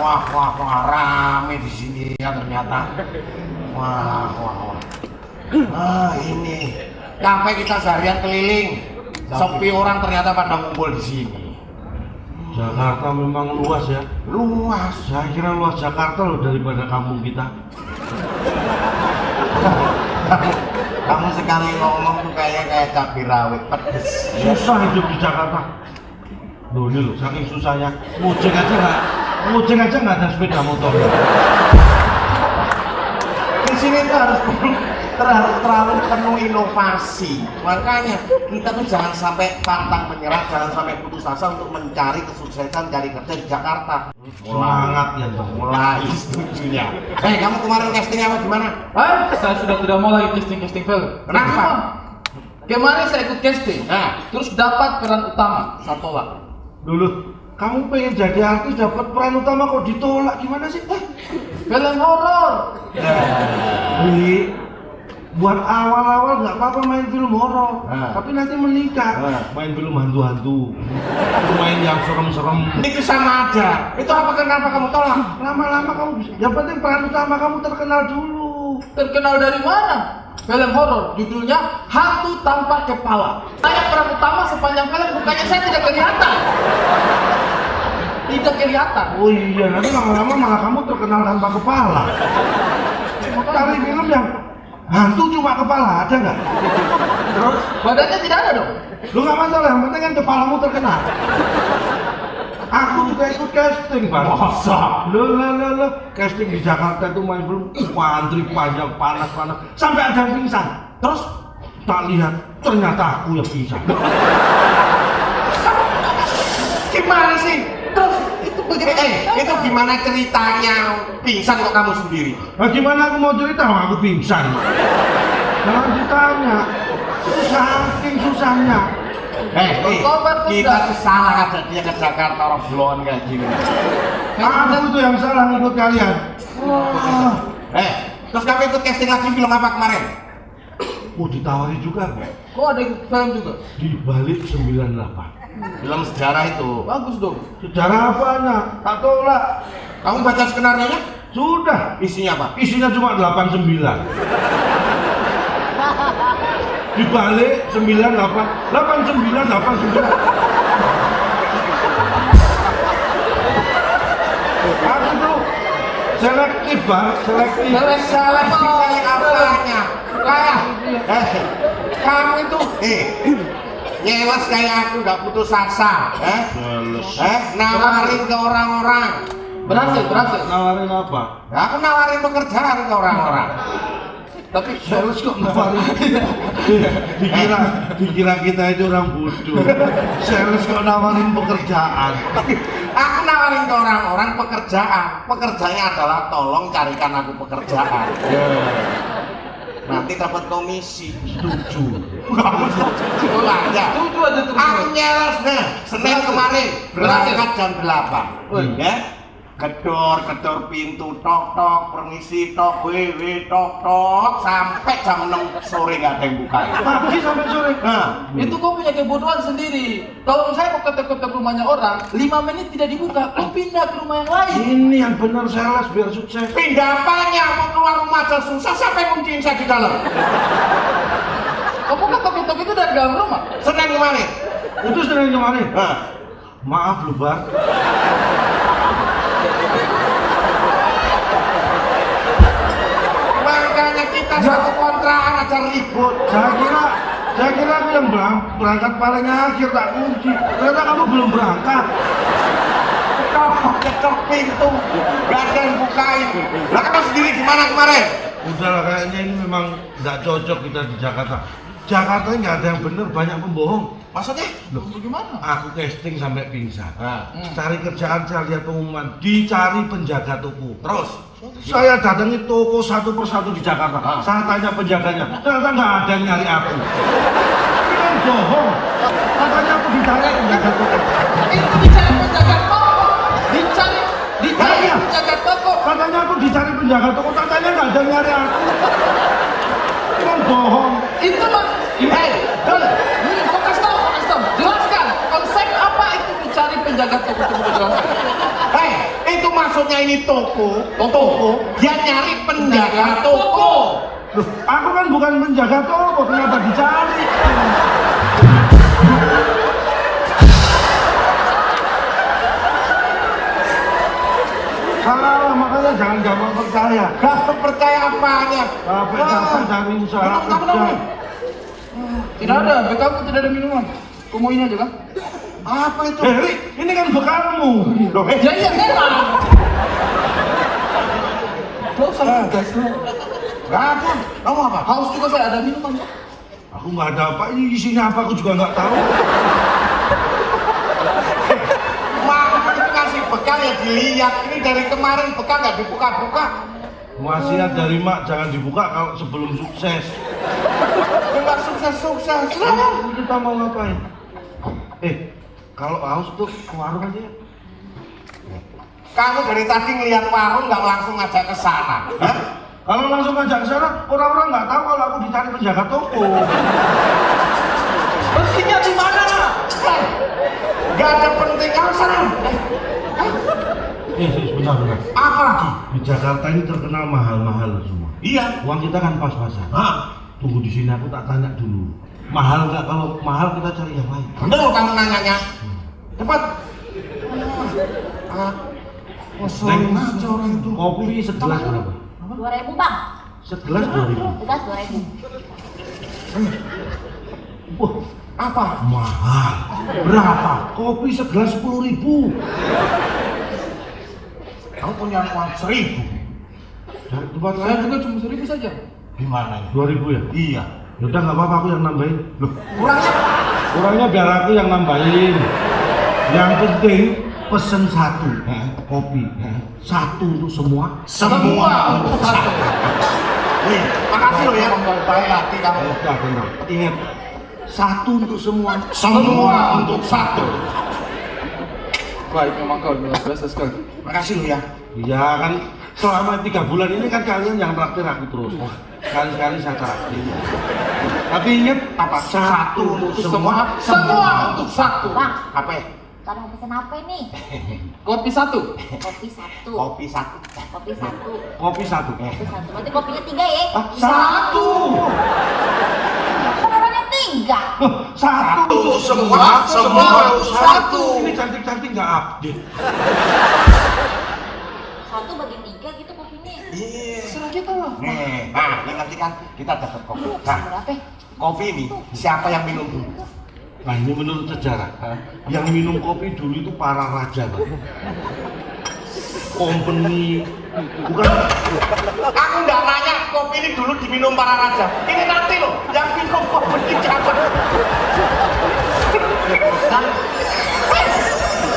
Wah, rame di sini ya ternyata. Wah. Ini. Sampai kita seharian keliling. Sepi orang ternyata pada ngumpul di sini. Jakarta memang luas ya. Luas. Saya kira luas Jakarta loh daripada kampung kita. Kamu sekali ngomong tuh kayak cabai rawit pedes. Susah hidup di Jakarta. Loh ini loh, saking susahnya. Ngojek aja nggak ada sepeda motor. Di sini tuh harus terlalu penuh inovasi. Makanya kita tuh jangan sampai pantang menyerah, jangan sampai putus asa untuk mencari kesuksesan, cari kerja di Jakarta. Semangat ya Bang. Mulai setujunya. Kamu kemarin casting apa gimana? Saya sudah tidak mau lagi casting film. Kenapa? Kemarin saya ikut casting, Nah, terus dapat peran utama, saya tolak. Dulu, kamu pengen jadi artis dapat peran utama kok ditolak gimana sih? Film horor. Bi, buat awal-awal nggak apa-apa main film horor, tapi nanti menikah main film hantu-hantu, main yang serem-serem. itu sama aja. Itu apa kenapa kamu tolak? Lama-lama kamu bisa. Yang penting peran utama kamu terkenal dulu. Terkenal dari mana? Film horor, judulnya Hantu Tanpa Kepala. Saya peran utama sepanjang film, mukanya saya tidak kelihatan. Tidak kelihatan. Oh iya, nanti lama-lama malah kamu terkenal tanpa kepala. Cari film yang hantu cuma kepala, ada nggak? Terus badannya tidak ada dong. Lu nggak masalah, yang penting kan kepalamu terkenal. Aku juga ikut casting, Bang. Masa? Lo, casting di Jakarta itu main film, antri panjang, panas, sampai ada yang pingsan. Terus tak lihat, ternyata aku yang pingsan. Gimana sih? Terus itu gimana ceritanya pingsan kok kamu sendiri? Nah, gimana aku mau cerita kalau aku pingsan? Jangan ditanya. Saking susahnya. Kita tuh salah aja dia ke Jakarta orang belon kayak gini. Aku itu yang salah ngikut kalian. Terus kamu ikut casting lagi film apa kemarin? Oh, ditawari juga, Pak. Kok ada film juga? Di balik 98. Film sejarah itu. Bagus dong. Sejarah apanya? Tak tolak. Kamu baca skenario-nya? Sudah. Isinya apa? Isinya cuma 89. Dibalik 98, 89. Aku tuh selektif, Bang, selektif. Selektif apanya? Kamu itu nyewas kayak aku nggak putus asa, nawarin ke orang-orang. Berhasil. Nawarin apa? Aku nawarin pekerjaan ke orang-orang. Tapi sales kok Nawarin. Dikira kita itu orang bodoh. Sales kok nawarin pekerjaan. Aku nawarin ke orang-orang pekerjaan. Pekerjaannya adalah tolong carikan aku pekerjaan. Nanti dapat komisi. Setuju. Kamu setuju aja. Setuju aja terus. Aku nyeles deh. Senin kemarin berangkat jam 8. Ya. Gedor pintu, tok permisi, tok tok sampai jam 6 sore nggak ada yang buka. Pagi sampai sore. Itu kau punya kebodohan sendiri. Kalau saya mau ketok-ketok rumahnya orang, 5 menit tidak dibuka, kau pindah ke rumah yang lain. Ini yang benar sales biar sukses. Pindah apanya? Mau keluar rumah aja susah, siapa yang kunciin saya di dalam? Kamu ketok-ketok itu dari dalam rumah? Senin kemarin. Itu Senin kemarin. Maaf loh, Bang. Makanya kita satu kontrakan aja ribut. Saya kira aku yang berangkat paling akhir tak kunci. Ternyata kamu belum berangkat. Ketok pintu, gak ada yang bukain. Lah kamu sendiri gimana kemarin? Udahlah, kayaknya ini memang nggak cocok kita di Jakarta. Jakarta nggak ada yang bener, banyak pembohong. Maksudnya? Loh, Bagaimana? aku casting sampai pingsan. Cari kerjaan, saya lihat pengumuman, dicari penjaga toko. Terus? Saya datangi toko satu persatu di Jakarta. Saya tanya penjaganya, ternyata nggak ada yang nyari aku. Ini kan bohong. Katanya aku dicari penjaga toko. Itu dicari penjaga toko. Dicari Iya. penjaga toko. Katanya aku dicari penjaga toko, katanya nggak ada yang nyari aku. Ini kan bohong. Itu mah. Kau kasih tahu. Jelaskan konsep apa itu dicari penjaga toko. Itu mas maksudnya ini toko. Dia nyari penjaga toko. Loh, aku kan bukan menjaga toko, kenapa dicari? Salah, makanya jangan gampang percaya. Gak percaya apanya. Capek-capek cari usaha kerja. Tidak ada, bekalku tidak ada minuman. Kau mau ini aja kan? Apa itu? Rik, ini kan bekalmu. Loh, Ya iya memang. Gak usah guys. gak ada. Kamu apa? Haus juga saya ada minuman. Aku nggak ada apa, ini isinya apa aku juga nggak tahu. Mama itu ngasih bekal ya dilihat. Ini dari kemarin bekal nggak dibuka-buka. Wasiat dari mak jangan dibuka kalau sebelum sukses. Nggak sukses-sukses. Kita mau ngapain? Kalau haus tuh ke warung aja ya. Kamu dari tadi ngeliat warung nggak langsung ngajak ke sana. Hah? Kalau langsung ngajak ke sana, orang-orang nggak tahu kalau aku dicari penjaga toko. Pentingnya di mana? Gak ada penting kamu sana. Sebentar. Apa lagi? Di Jakarta ini terkenal mahal-mahal semua. Iya. Uang kita kan pas-pasan. Hah? Tunggu di sini aku tak tanya dulu. Mahal nggak? Kalau mahal kita cari yang lain. Bener loh kamu nanyanya. Cepat. Neng, aja orang itu. Kopi segelas berapa? 2.000 bang, Segelas 2.000. tegas 2.000. Wah, Apa? mahal. Berapa? Kopi segelas 10.000. Kamu punya uang 1.000. Dari tempat Saya lain juga cuma 1.000 saja. Gimana ini? 2.000 ya? Iya. Yaudah nggak apa-apa, aku yang nambahin. Loh, Kurangnya? kurangnya biar aku yang nambahin. Yang penting pesen satu kopi, satu untuk semua. Semua untuk satu. Nih, makasih loh ya. Baik hati kamu. Udah benar. Ingat, satu untuk semua. Semua untuk satu. Baik, memang kau luar biasa sekali. Makasih loh ya. Iya kan, selama 3 bulan ini kan kalian yang traktir aku terus. Sekali-sekali saya traktir. Tapi ingat Apa? satu untuk semua. Semua untuk satu. Bang, Apa ya? kalian mau pesen apa nih? Kopi satu. Kopi satu. Kopi satu. Kopi satu. Kopi satu. Kopi satu. Berarti kopinya 3 ya? Satu. Kan orangnya 3. Satu untuk semua, semua untuk satu. Ini cantik-cantik nggak update. 1 bagi 3 gitu kopinya. Iya. Serah kita lah. Nih, nah ini nanti kan kita dapat kopi. Nah, Berapa? kopi ini siapa yang minum dulu? Nah ini menurut sejarah, yang minum kopi dulu itu para raja, Bang. Company, bukan? Aku nggak nanya kopi ini dulu diminum para raja. Ini nanti loh, yang minum kopi ini siapa?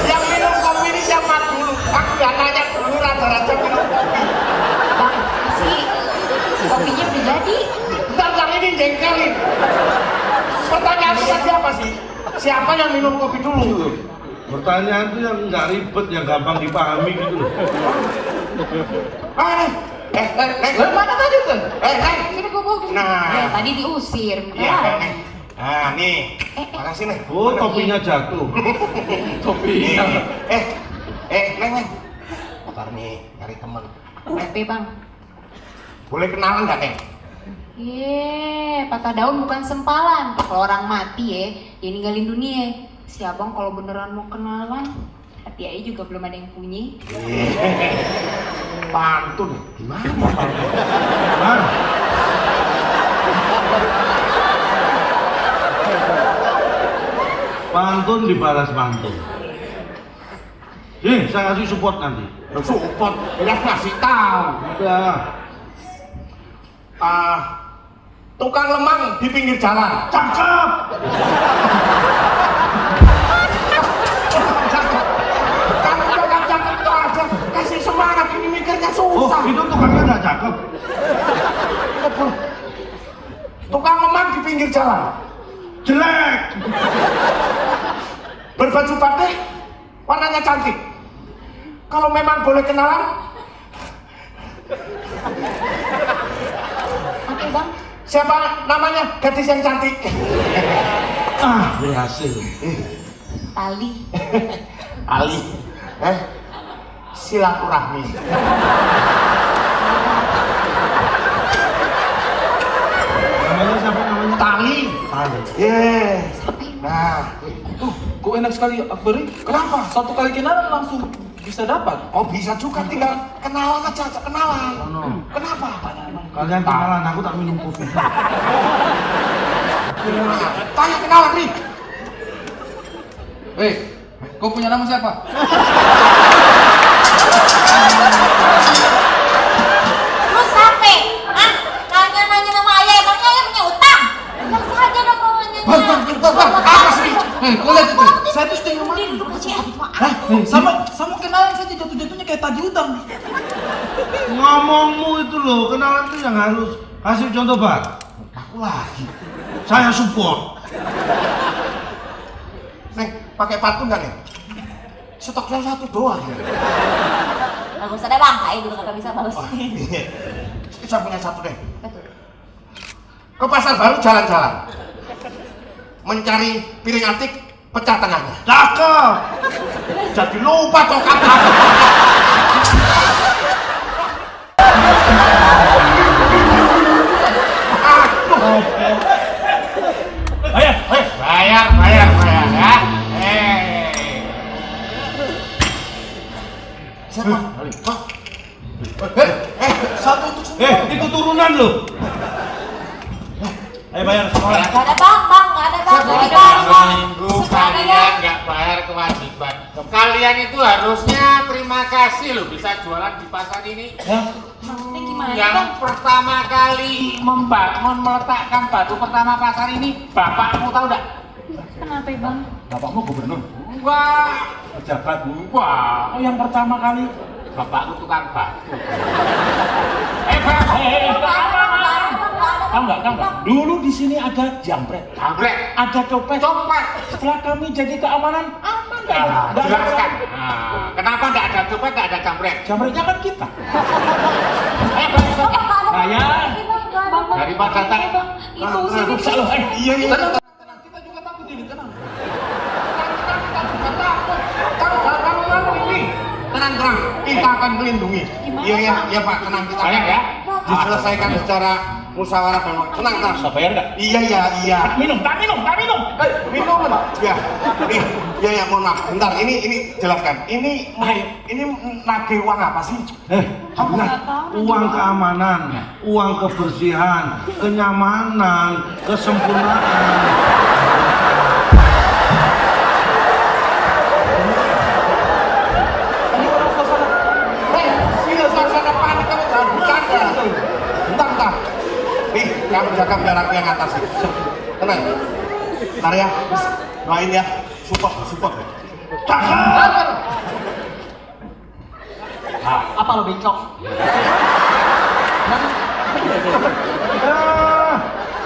Yang minum kopi ini siapa dulu? Aku nggak nanya dulu raja-raja minum kopi. Bang, sih kopinya udah jadi. Bentar, yang ini jengkelin. Pertanyaan tadi apa sih? Siapa yang minum kopi dulu? Pertanyaan itu yang nggak ribet, yang gampang dipahami gitu loh. Ah, Mana tadi tuh? sini gua bawa. Nah, Ya, tadi diusir. iya, Enggak. nah nih, makasih nih. Oh, topinya jatuh. Kopi. Neng, bentar nih, cari temen. Pepe bang. Boleh kenalan nggak, Neng? Patah daun bukan sempalan. Kalau orang mati ya, dia ninggalin dunia. Si abang kalau beneran mau kenalan, hati aja juga belum ada yang punya. Pantun, gimana pantun? Bang. Pantun dibalas pantun. Saya kasih support nanti. Support, udah ngasih tahu. Udah. Tukang lemang di pinggir jalan. Cakep. Kamu jangan cakep itu aja, kasih semangat, ini mikirnya Oh, susah. itu tukangnya nggak cakep. Tukang lemang di pinggir jalan, Jelek. berbaju batik, warnanya cantik. Kalau memang boleh kenalan, Oke bang, siapa namanya gadis yang cantik? Berhasil. tali. Ali. silaturahmi. Namanya siapa namanya? Tali. Tali. Nah, Kok enak sekali Akbar ini? kenapa? Satu kali kenalan langsung bisa dapat. Oh bisa juga, tinggal kenalan aja, kenalan. Ono. Kenapa? Kalian kenalan, aku tak minum kopi. Tanya kenalan nih. Kau punya nama siapa? Lu sampai, ah, nanya-nanya nama ayah, emangnya ayah punya utang? Yang saja dong kalau nanya. Apa sih? Kau lihat itu, saya tuh setengah mati. Duduk aja, Hah? Sama kenalan saja jatuh-jatuhnya kayak tadi utang. Ngomongmu itu loh, kenalan itu yang harus. Kasih contoh, Pak. Aku lagi. Saya support. Nih, pakai patung nggak nih? Stoknya satu doang ya. bagus ada bang, ayo dulu kagak bisa bagus. Saya punya satu deh. Ke pasar baru jalan-jalan. Mencari piring antik, pecah tengahnya. Cakep. Jadi lupa coklat. Aduh. Bayar ya. Siapa? Satu untuk semua. Itu turunan loh. Ayo bayar semua. Gak ada bang, gak ada bang, gak ada bang. Seminggu kalian nggak bayar kewajiban. Kalian itu harusnya terima kasih loh bisa jualan di pasar ini. Ini gimana Yang bang? pertama kali membangun meletakkan batu pertama pasar ini, bapakmu tahu nggak? Kenapa bang? Bapakmu gubernur. Wah, Pejabat. wah, yang pertama kali bapakku tukang batu. Tahu nggak? Dulu di sini ada jambret, ada copet. Setelah kami jadi keamanan, aman nggak? Jelaskan. Nah, kenapa nggak ada copet, nggak ada jambret? Jambretnya kan kita. Bayar. Daripada tak. Itu sih. Iya. Tenang, kita juga takut ini, tenang. Tenang, kita akan melindungi. Gimana, Iya Pak, tenang kita. Bayar ya? Diselesaikan secara musyawarah dan tenang. Bisa bayar nggak? Iya. minum. Minum Pak. Ya, mohon maaf. Bentar, ini jelaskan. Ini nagih uang apa sih? Uang keamanan, uang kebersihan, kenyamanan, kesempurnaan. Suasana panik kamu jangan bercanda. Bentar. Kamu jaga jarak yang atas. Tenang. Bentar ya. Doain ya. Support. Apa lo bencong?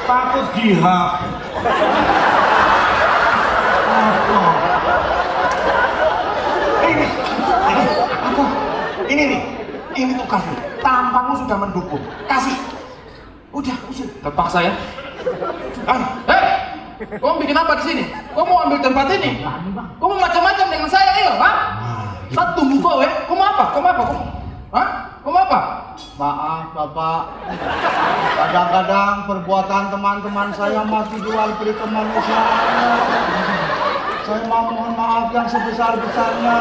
Takut dihak. Ini nih. Ini tugasmu. Tampangmu sudah mendukung. Kasih. Udah, usir. Terpaksa ya. Kau bikin apa di sini? Kau mau ambil tempat ini? Kau mau macam-macam dengan saya, iya, Pak? Saya tunggu kau ya. Kau mau apa? Kau mau apa? Maaf Bapak, kadang-kadang perbuatan teman-teman saya masih jual beli kemanusiaan. Saya mohon maaf yang sebesar-besarnya.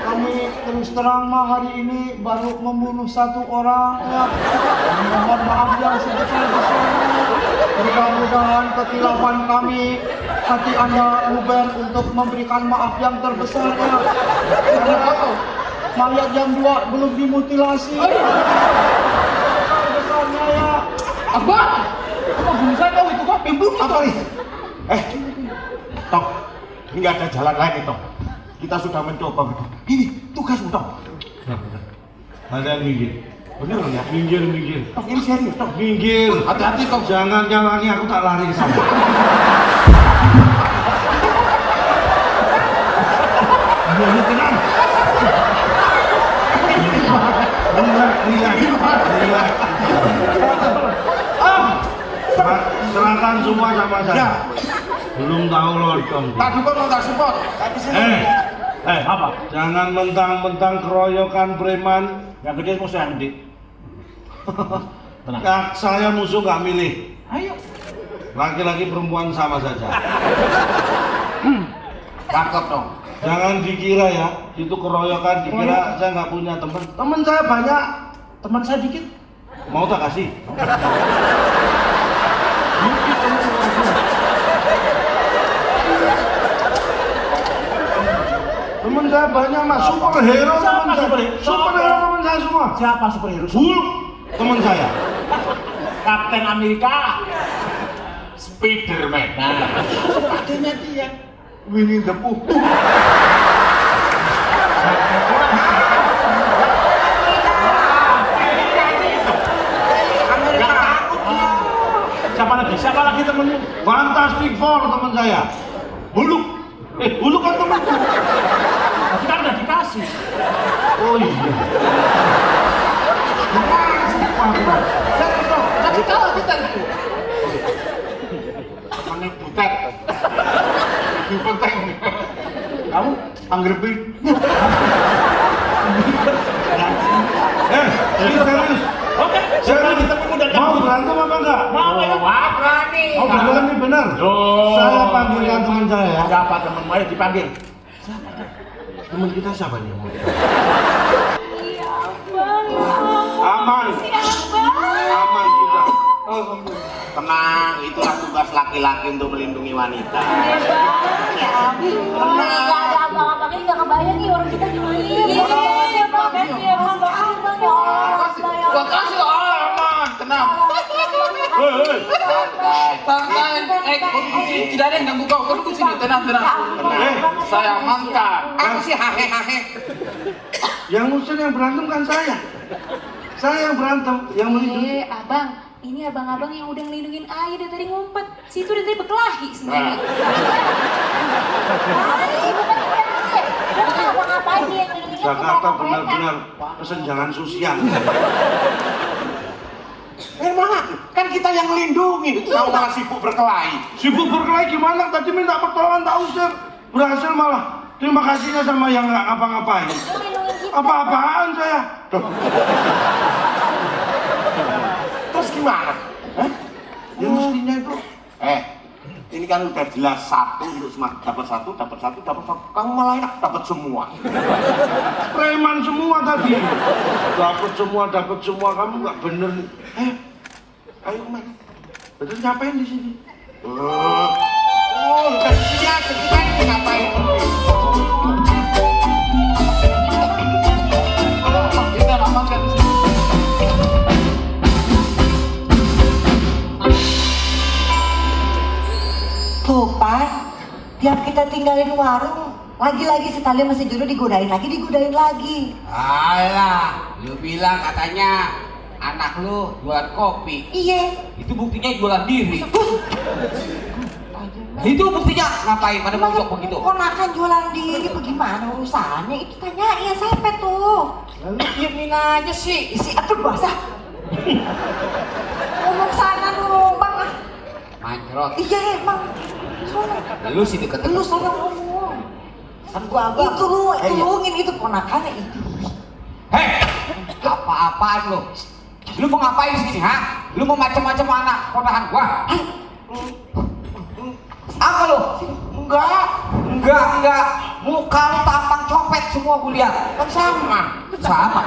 Kami terus terang hari ini baru membunuh satu orang. Ya. Mohon maaf yang sebesar-besarnya. Mudah-mudahan ketilapan kami hati Anda luber untuk memberikan maaf yang terbesar. Ya. Mayat yang dua belum dimutilasi. Besarnya ya. Apa? Kau bunuh saya kau itu kau pembunuh Apa nih? Tok, ini nggak ada jalan lain nih, Tok. Kita sudah mencoba begitu. Ini tugasmu, Tok. Ada yang minggir. Bener ya? Minggir. Tok, ini serius, Tok. Minggir. Hati-hati, Tok. Jangan nyalangi, aku tak lari ke sana. Ini tenang. Relax. Serahkan semua sama saya. Ya. Belum tahu lodong. Tadi kok mau tak support. Tapi sini. Apa? Jangan mentang-mentang keroyokan preman. Yang gede musuh yang gede. Tenang. Saya musuh nggak milih. Ayo. Laki-laki perempuan sama saja. Cakep dong. Jangan dikira ya, itu keroyokan. Dikira saya nggak punya teman. Teman saya banyak. Teman saya dikit. Mau tak kasih? Teman saya banyak mas, superhero teman saya. Superhero teman saya semua. Siapa superhero? Hulk teman saya. Kapten Amerika. Spiderman. Nah, adanya dia. Winnie the Pooh. Siapa lagi? Siapa lagi temenmu? Fantastic Four teman saya. Hulk. Hulk kan temanku. Tadi kan udah dikasih. Oh iya. Tadi kalah kita itu. Temennya butet. Lebih penting. Kamu? Angger Beat. Ini serius. Oke. Siapa lagi temenmu dan Mau berantem apa enggak? Mau ya? Wah, berani. Mau berantem benar. Loh. Saya panggilkan teman saya ya. Siapa temenmu? Ayo dipanggil. Teman kita siapa nih? Iya, Abang. Aman. Aman kita. Tenang, itulah tugas laki-laki untuk melindungi wanita. Ya ampun, nggak ada abang-abangnya nggak kebayang nih orang kita gimana. Iya, makasih ya bang, bang ya Allah. Gua kasih aman, tenang. Santai. Tidak ada yang ganggu kau. Kau duduk sini, tenang. Saya amankan. Aku sih hahe-hahe. Yang musuh yang berantem kan saya. Saya yang berantem, yang melindungi. Abang, ini abang-abang yang udah ngelindungin ayah dari tadi ngumpet. Situ dari tadi berkelahi sebenarnya. Abang-abang dia yang ngelindungin Jakarta benar-benar kesenjangan sosial. Emang kan kita yang melindungi. Kamu malah sibuk berkelahi. Sibuk berkelahi gimana? Tadi minta pertolongan tak usir. Berhasil malah. Terima kasihnya sama yang nggak ngapa-ngapain. Apa-apaan saya? Terus gimana? Hah? Ya mestinya itu. Ini kan udah jelas satu untuk semua. Dapat satu. Kamu malah enak dapat semua. Preman semua tadi. Dapat semua. Kamu nggak bener. Ayo mas. Terus ngapain di sini? Udah di sini aja kita ini ngapain? Kita amankan. Tuh Pak, tiap kita tinggalin warung, lagi-lagi sekali masih dulu digodain lagi. Alah, lu bilang katanya anak lu jualan kopi. Iya. Itu buktinya jualan diri. Itu buktinya ngapain pada masuk begitu? Ponakan jualan diri bagaimana urusannya? Itu tanya ya siapa tuh? Lalu diemin aja sih. Isi apa basah? Ngomong sana dulu bang. Mancrot. Iya emang. Lu sih deket. Lu sana ngomong. Kan gua abang. Itu lu itu ponakannya itu. Hei, apa-apaan lu? Lu mau ngapain di sini, ha? Lu mau macam-macam anak ponakan gua? Apa lu? Enggak. Muka lu tampang copet semua gua lihat. Kan sama.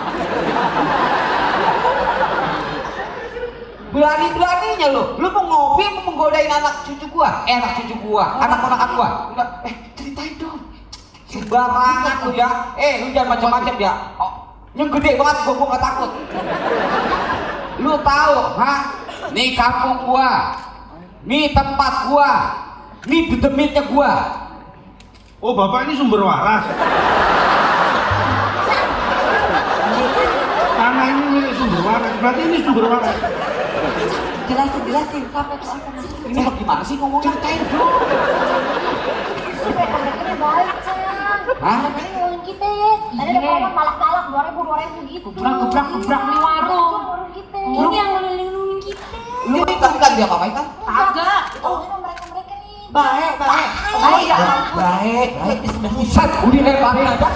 Berani-beraninya lu mau ngopi mau menggodain anak cucu gua? Anak cucu gua, anak ponakan gua. Ceritain dong. Sembarangan lu ya. Lu jangan macam-macam ya. Oh, yang gede banget gua nggak takut. Lu tahu, ha? Nih kampung gua. Nih tempat gua. Nih dedemitnya gua. Oh bapak ini sumber waras. Tanah ini milik sumber waras. Berarti ini sumber waras. Jelasin siapa tuh apa maksudnya? Ini gimana sih ngomongnya? Ceritain dong. Mereka baik sayang. Hah? Mereka ngomongin kita ya. Tadi ada promo malak-malak 2000 gitu. Gebrak di warung. Warung kita. Ini yang ngelindungin kita. Lu tadi kan dia apa-apain kan? Kagak. Oh, mereka nih. Baik. Oh ya ampun. Baik. Buset, udah lebarin aja.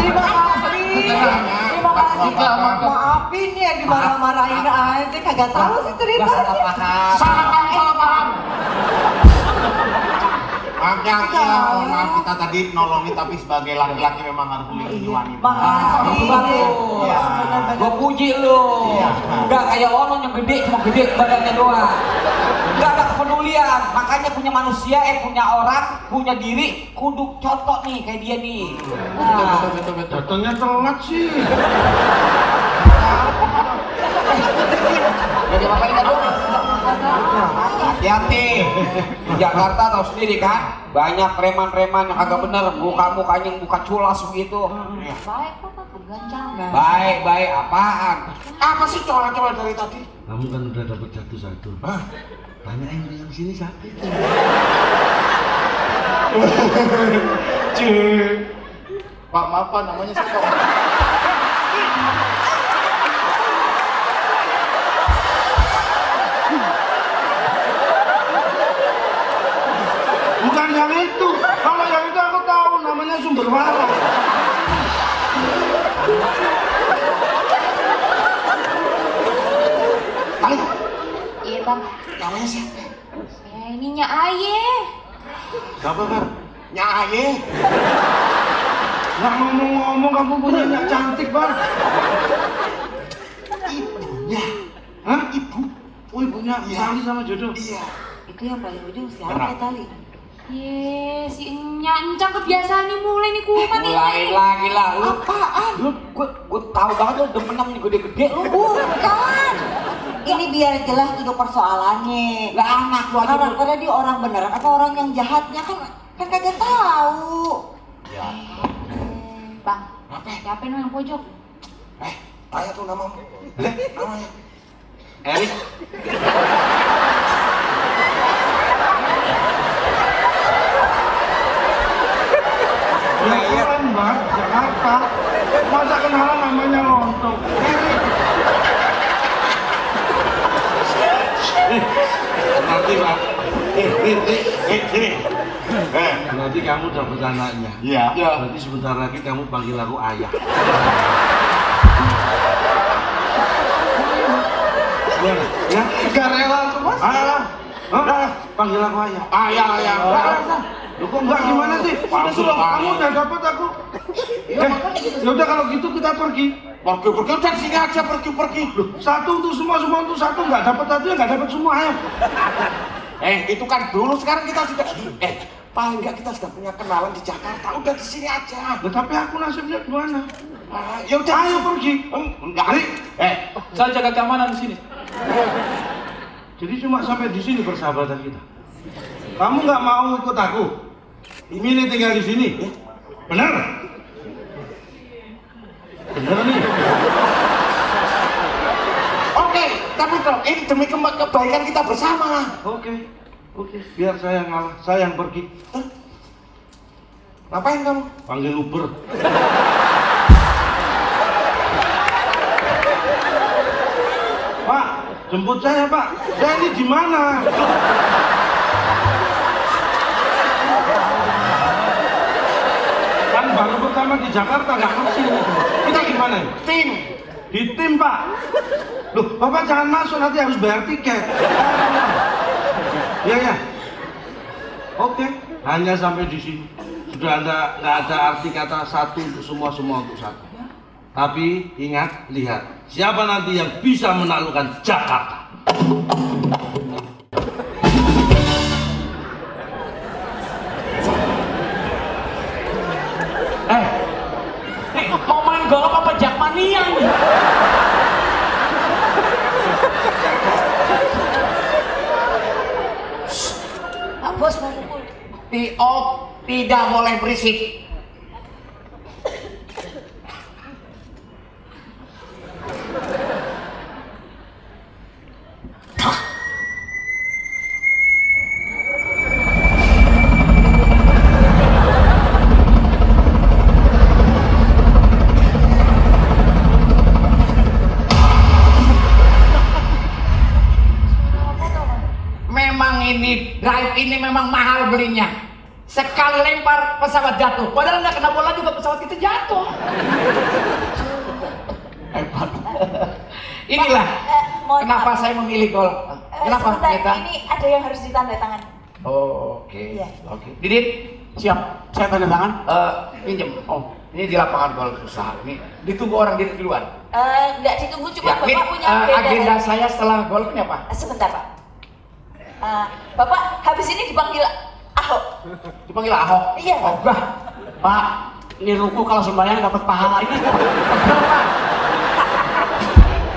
Terima kasih. Terima kasih. Maafin ya dimarah-marahin aja. Kagak tahu sih Gak salah ceritanya. paham. Salah paham. Maaf kita tadi nolongin tapi sebagai laki-laki memang harus melindungi wanita. Makasih. Iya. Gua puji lu. Enggak kayak orang yang gede cuma gede badannya doang. Enggak ada kepedulian. Makanya punya manusia, punya orang, punya diri, kudu contoh nih kayak dia nih. Nah, Datangnya telat sih. jadi apa ini dulu? Hati-hati. Di Jakarta tahu sendiri kan, banyak preman-preman yang agak bener, muka-mukanya yang buka culas begitu. Baik kok, gancang. Baik apaan? Apa sih coba dari tadi? Kamu kan udah dapat satu. Tanyain yang sini sakit. Pak maaf Pak, namanya siapa? Bukan yang itu. Kalau yang itu aku tahu namanya sumber waras. Iya bang. Namanya siapa? Ini Nya Aye. Siapa Bang? Nyaye. Nggak ngomong-ngomong kamu punya nyak cantik, Bang. Ibunya. Hah? Ibu. Oh, ibunya Tali sama Jodoh. Iya. Itu yang paling ujung siapa ya Tali? Ye, si Nya Encang kebiasaan nih mulai nih kumat nih. Mulai lagi lah lu. Apaan? Lu gue tahu banget lu demen sama gede-gede lu. Bukan. Ini biar jelas duduk persoalannya. Lah anak lu aja Orang pada dia orang beneran apa orang yang jahatnya kan kagak tahu. Ya. Bang, Apa? siapa nih yang pojok? Tanya tuh namamu. Namanya. Erik. Ya keren, Bang. Jakarta. Masa kenalan namanya Lontong. Nanti Pak. Sini. Berarti kamu dapat anaknya. Iya. Berarti sebentar lagi kamu panggil aku ayah. Gimana? Ya? Gak rela tuh Mas. Ayah. Hah? Panggil aku ayah. Ayah. Lu kok enggak gimana sih? Sudah kamu udah dapat aku. Ya udah kalau gitu kita pergi. Pergi udah sini aja pergi. Satu untuk semua untuk satu nggak dapat satu ya nggak dapat semua ayo. Itu kan dulu, sekarang kita sudah paling nggak kita sudah punya kenalan di Jakarta, udah di sini aja. Ya, tapi aku nasibnya gimana? Ya udah Ayo pergi. Enggak. Saya jaga keamanan di sini. Jadi cuma sampai di sini persahabatan kita. Kamu nggak mau ikut aku? Milih tinggal di sini. Benar? Benar nih. Oke, tapi dong ini demi kebaikan kita bersama. Oke. Biar saya yang ngalah, saya yang pergi. Ngapain kamu? Panggil Uber. Pak, jemput saya Pak. Saya ini di mana? Kan baru pertama di Jakarta nggak ngerti ini. Kita gimana? Tim. Di tim Pak. Loh, Bapak jangan masuk nanti harus bayar tiket. Ya. Oke, hanya sampai di sini. Sudah nggak ada arti kata satu untuk semua untuk satu. Tapi ingat, lihat siapa nanti yang bisa menaklukkan Jakarta. Mau main golf apa Jakmania nih? Bos mau pukul. Tidak boleh berisik. Memang ini drive ini memang mahal belinya. sekali lempar pesawat jatuh. Padahal nggak kena bola juga pesawat kita jatuh. Hebat. Inilah mohon kenapa maaf. saya memilih golf. Kenapa Sebentar, kita? ini ada yang harus ditandatangan. Oh, oke. Iya. Oke. Didit, Siap, saya tanda tangan. pinjem. Oh, ini di lapangan golf usaha. Ini ditunggu orang di luar. Nggak ditunggu, cuma Ya, Bapak Mit, punya agenda. agenda saya setelah golf ini apa? Sebentar Pak. Bapak habis ini dipanggil Ahok. Dipanggil Ahok. Iya. Oh, bah. Pak, ini ruku kalau sembahyang dapat pahala ini.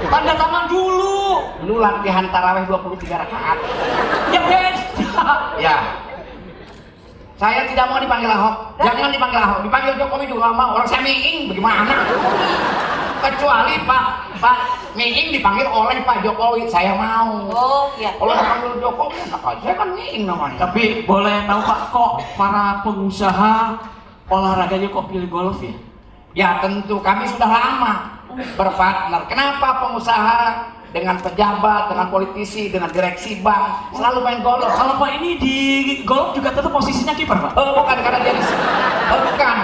Tanda tangan dulu. Lu latihan tarawih 23 rakaat. Ya Ben. Ya. Saya tidak mau dipanggil Ahok. Jangan dipanggil Ahok. Dipanggil Jokowi juga nggak mau. Orang saya Miing bagaimana? Kecuali Pak Miing dipanggil oleh Pak Jokowi. Saya mau. Oh iya. Kalau dipanggil Jokowi, enak aja. Saya kan Miing namanya. Tapi boleh tahu Pak, kok para pengusaha olahraganya kok pilih golf ya? Ya tentu kami sudah lama berpartner. Kenapa pengusaha dengan pejabat, dengan politisi, dengan direksi bank selalu main golf? Kalau Pak ini di golf juga tetap posisinya kiper Pak? Oh bukan, karena dia bukan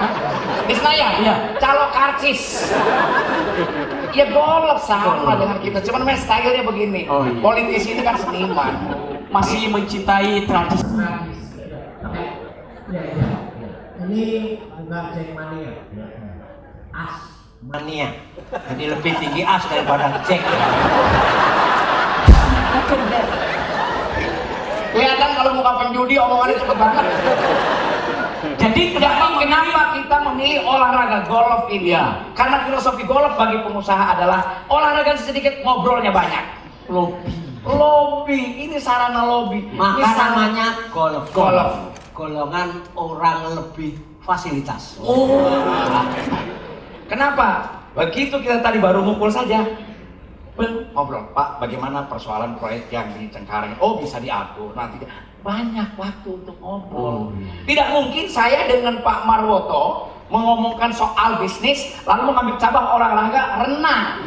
di Senayan. Iya. Calo karcis. Ya golf sama dengan kita, cuman main stylenya begini. Oh, iya. Politisi itu kan seniman. Masih mencintai tradisi. Ini bukan cek mania, as mania. Jadi lebih tinggi as daripada cek. Kelihatan kalau muka penjudi omongannya cepet banget. Jadi kenapa kita memilih olahraga golf ini? Ya. Karena filosofi golf bagi pengusaha adalah olahraga sedikit, ngobrolnya banyak. Lobby, ini sarana lobby. Maka Ini sarana- namanya golf. Golf. Golongan orang lebih fasilitas. Oh. Kenapa? Begitu kita tadi baru ngumpul saja, ngobrol, Pak, bagaimana persoalan proyek yang di Cengkareng? Oh, bisa diatur nanti. Banyak waktu untuk ngobrol. Tidak mungkin saya dengan Pak Marwoto mengomongkan soal bisnis lalu mengambil cabang olahraga renang.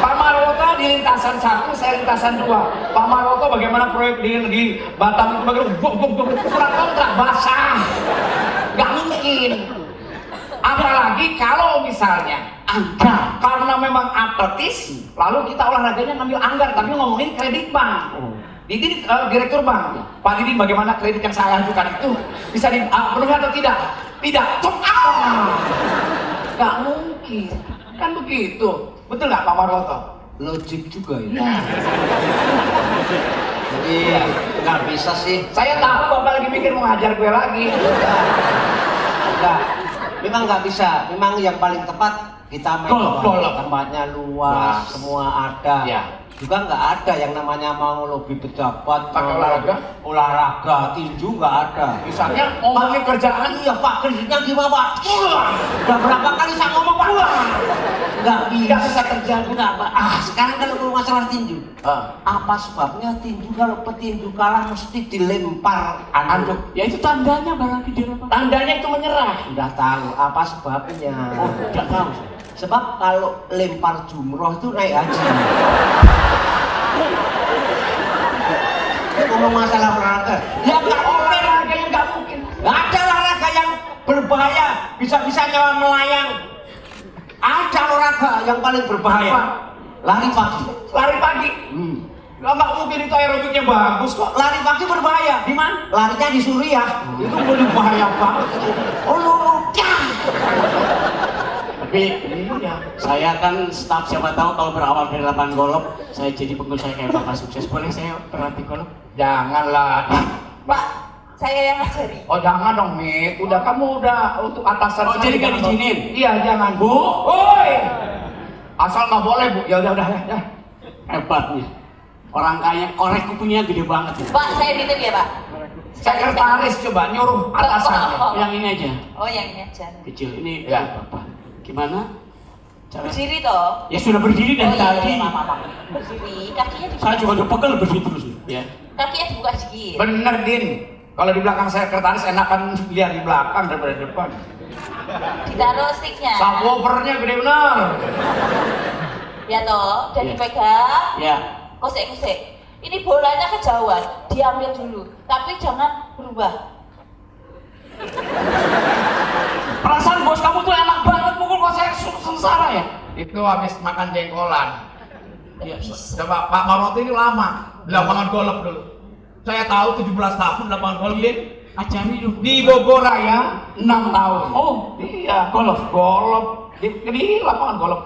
Pak Marwoto di lintasan 1, saya lintasan 2. Pak Marwoto bagaimana proyek di Batam itu bagaimana surat kontrak basah. Gak mungkin. Apalagi kalau misalnya Anggar, karena memang atletis, lalu kita olahraganya ngambil Anggar, tapi ngomongin kredit bank. Didi direktur bank, Pak Didi bagaimana kredit yang saya ajukan itu bisa dipenuhi atau tidak? Tidak, gak mungkin, kan begitu. Betul nggak Pak Marwoto? Logik juga ini. Nah, Jadi nggak bisa sih. saya tahu Bapak lagi mikir mau ngajar gue lagi. Enggak. Memang nggak bisa. Memang yang paling tepat kita main Golf. Tempatnya luas, semua ada. Ya. Juga nggak ada yang namanya mau lobby pejabat, Pakai mau olahraga? olahraga, tinju nggak ada. Misalnya ngomongin kerjaan, Iya Pak, kerjanya gimana Pak? Udah berapa kali saya ngomong Pak? Nggak bisa terjadi. Nggak Pak. Sekarang kalau masalah tinju, Ah. apa sebabnya tinju kalau petinju kalah mesti dilempar anduk? Ya itu tandanya barangkali dia Pak. Tandanya itu menyerah. Udah tahu apa sebabnya? Oh, tidak tahu. Sebab kalau lempar jumroh itu naik haji. Ngomong masalah olahraga, ya nggak Olahraga yang nggak mungkin. nggak ada olahraga yang berbahaya, bisa-bisa nyawa melayang. Ada olahraga yang paling berbahaya, Apa? lari pagi. Lari pagi. Nggak mungkin itu aerobiknya bagus kok. Lari pagi berbahaya. Di mana? Larinya di Suriah, itu berbahaya banget. Tapi iya, saya kan staf, siapa tahu kalau berawal dari lapangan golf, saya jadi pengusaha kayak Bapak sukses. Boleh saya berlatih golf? Janganlah. Pak, saya yang ngajari. Oh jangan dong, Mit. Udah kamu udah untuk atasan. Oh, jadi nggak diizinin? Iya jangan, Bu. Woi. Asal nggak boleh, Bu. Ya udah ya. Hebatnya. Orang kaya korek kupingnya gede banget ya. Pak, saya nitip ya Pak. Sekretaris coba nyuruh atasannya. Yang ini aja, Oh yang ini aja. kecil. Ini Ya. Bapak. Gimana? Cara? Berdiri toh. Ya sudah berdiri dari tadi. Maaf. Berdiri, kakinya dibuka. Saya juga udah pegel berdiri terus. Ya. Kakinya dibuka sedikit. Bener, Din. Kalau di belakang sekretaris enakan lihat di belakang daripada di depan. Ditaruh sticknya. Subwoofernya gede bener. Ya toh, dan Ya. dipegang. Ya. Kosek-kosek. Ini bolanya kejauhan, diambil dulu. Tapi jangan berubah. Perasaan bos kamu tuh enak banget pukul kok saya sengsara ya. Itu habis makan jengkolan. Iya, coba Pak Marwata ini lama di lapangan golf dulu. Saya tahu 17 tahun lapangan golf Ajari dulu. di Bogor Raya 6 tahun. Oh, Iya, golf di lapangan golf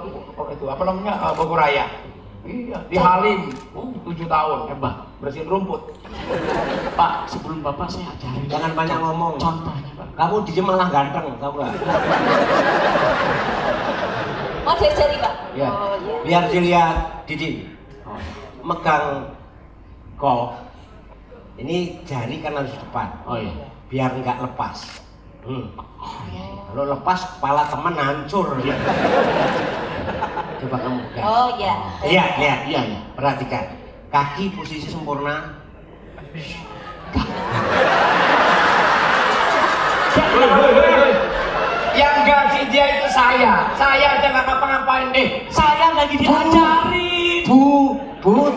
itu apa namanya Bogor Raya. Iya, di Halim 7 tahun. hebat. Bersihin rumput. Pak, sebelum Bapak saya ajari. Jangan banyak ngomong. Contohnya, Pak. Kamu diem malah ganteng, tahu nggak? Mau jari-jari Pak? Ya. Oh iya. Biar dilihat Didi. Megang golf. Ini jari kan harus depan. Oh iya. Biar nggak lepas. Kalau lepas kepala teman hancur. Coba kamu pegang. Oh iya. Iya, iya. Perhatikan. Kaki posisi sempurna. Yang gaji dia itu saya aja nggak ngapa-ngapain deh. Saya lagi diajarin. Bu,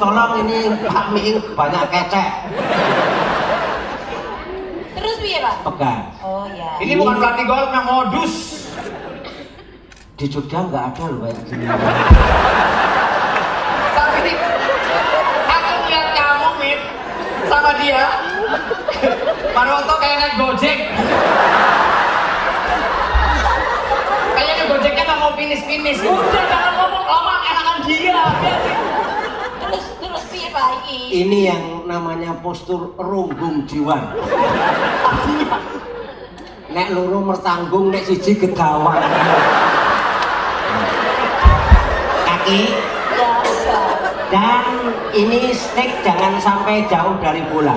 tolong ini Pak Miing banyak kecek. Terus piye Pak? Pegang. Oh iya. Ini bukan pelatih golf yang modus. Di Jogja nggak ada loh kayak gini. Tapi aku lihat kamu Mit sama dia. Marwoto kayak naik Gojek. Kayaknya Gojeknya nggak mau finish. Udah jangan ngomong lama enakan dia. Terus piye Pak iki? Ini yang namanya postur runggung jiwan. Nek loro mertanggung, nek siji gedawang. Kaki. Ya, bisa. Dan ini stick jangan sampai jauh dari bola.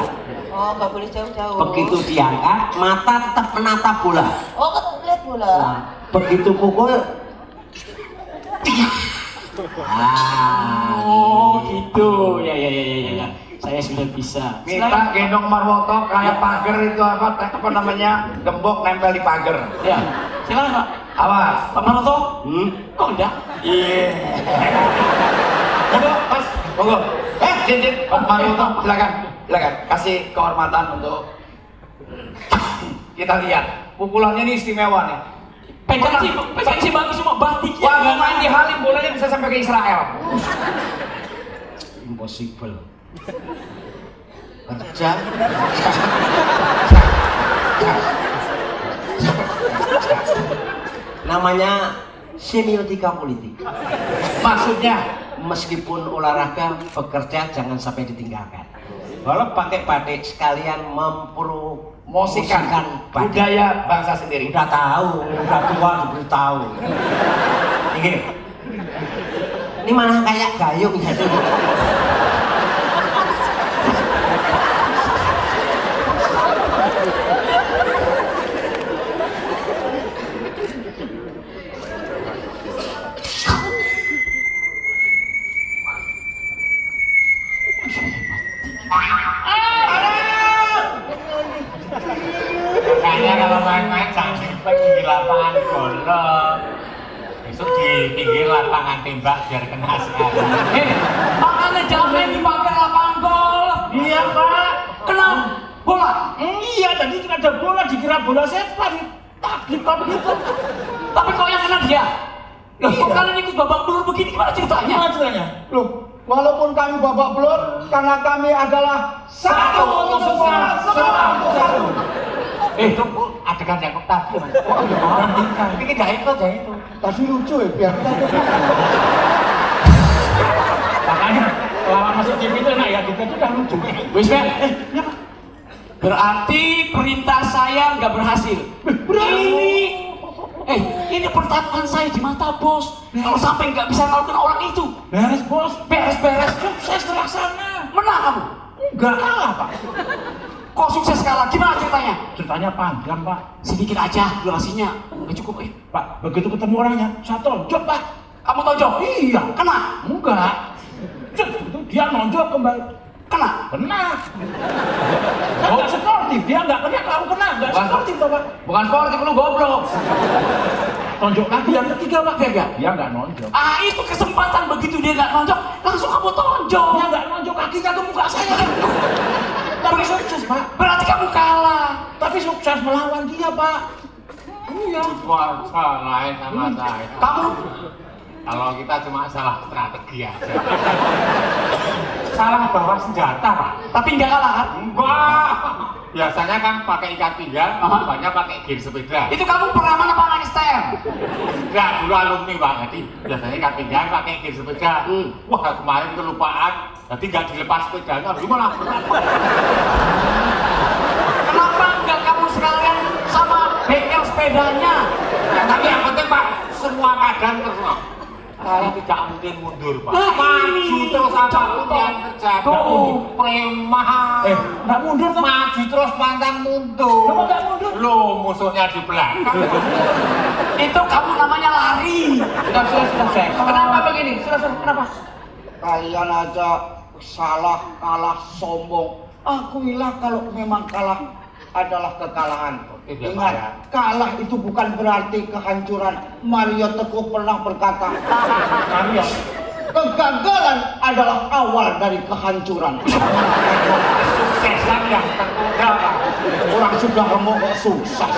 Oh, nggak boleh jauh-jauh. Begitu diangkat, mata tetap menatap bola. Oh, ketemu lihat bola. Nah, begitu pukul. Oh gitu. Ya. Saya sudah bisa. Minta gendong Marwoto kayak pagar itu apa namanya gembok nempel di pagar. Ya. Silakan Pak. Awas. Pak Marwoto. Kok enggak? Iya. Monggo, Mas. Monggo. Jinjin, Pak Marwoto, silakan. Kasih kehormatan untuk kita lihat. Pukulannya ini istimewa nih. Pegang sih bagus semua batik ya. Wah, main di Halim bolanya bisa sampai ke Israel. Impossible. Kerja. Namanya semiotika politik. Maksudnya Meskipun olahraga, bekerja jangan sampai ditinggalkan. Walau pakai batik sekalian mempromosikan batik. budaya bangsa sendiri. Udah tahu, udah tua diberitahu. Ini malah kayak gayung ya. Kayaknya kalau main-main jangan di lapangan golf. Besok di pinggir lapangan tembak biar kena sekali. Makanya jangan main di pagar lapangan golf. Iya Pak. Kena bola. Iya tadi ada bola dikira bola setan. Tak gitu. Tapi kok yang kena dia? Loh, kok kalian ikut babak belur begini gimana ceritanya? Gimana ceritanya? Loh, walaupun kami babak belur, karena kami adalah satu untuk semua untuk satu. Itu adegan yang tadi Mas. Ini tidak ikut ya itu. Tadi lucu ya, biar. Makanya lawan masuk TV itu enak ya, kita itu udah lucu. Wis Ben, berarti perintah saya nggak berhasil. Ini pertaruhan saya di mata bos. Kalau sampai nggak bisa ngelakuin orang itu, Beres bos. beres. Sukses terlaksana. Menang kamu. Enggak kalah Pak. Kok sukses kalah? Gimana ceritanya? Ceritanya panjang Pak. Sedikit aja durasinya, nggak cukup. Pak, begitu ketemu orangnya, saya tonjok Pak. Kamu tonjok? Iya. Kena? Enggak. Itu dia nonjok kembali. Kena? Kena. Enggak sportif, dia enggak kena, kamu kena. Enggak sportif toh Pak. Bukan sportif, lu goblok. Tonjok lagi yang ketiga Pak. Gagal. Dia enggak nonjok. Itu kesempatan begitu dia nggak nonjok, langsung kamu tonjok. Dia enggak nonjok kakinya ke muka saya. Tapi sukses, Pak. Berarti kamu kalah. Tapi sukses melawan dia, Pak. Iya. Wah, salahin sama saya. Kamu Kalau kita cuma salah strategi aja. Salah bawa senjata, Pak. tapi nggak kalah kan? Enggak. Biasanya kan pakai ikat pinggang, banyak pakai gear sepeda. Itu kamu pernah mana Pak anak STM? Enggak, dulu alumni Pak. Jadi biasanya ikat pinggang pakai gear sepeda. Wah, kemarin kelupaan. Jadi nggak dilepas sepedanya, aduh malah berat. Kenapa nggak kamu sekalian sama bengkel sepedanya? Ya, tapi yang penting Pak, semua keadaan terserah. Saya tidak mungkin mundur, Pak. Nah, Maju ini terus apapun contoh. yang terjadi. Tuh. Premah. Nggak mundur tuh. Maju terus pantang mundur. Kenapa nggak mundur? Loh, musuhnya di belakang. Itu kamu namanya lari. Sudah. Kenapa begini? Sudah, kenapa? Kalian aja salah, kalah, sombong. Akuilah kalau memang kalah adalah kekalahan. Tidak, Ingat, Pak, ya. kalah itu bukan berarti kehancuran. Mario Teguh pernah berkata, kegagalan adalah awal dari kehancuran. Suksesan yang tertunda, Pak. Orang sudah remuk kok sukses.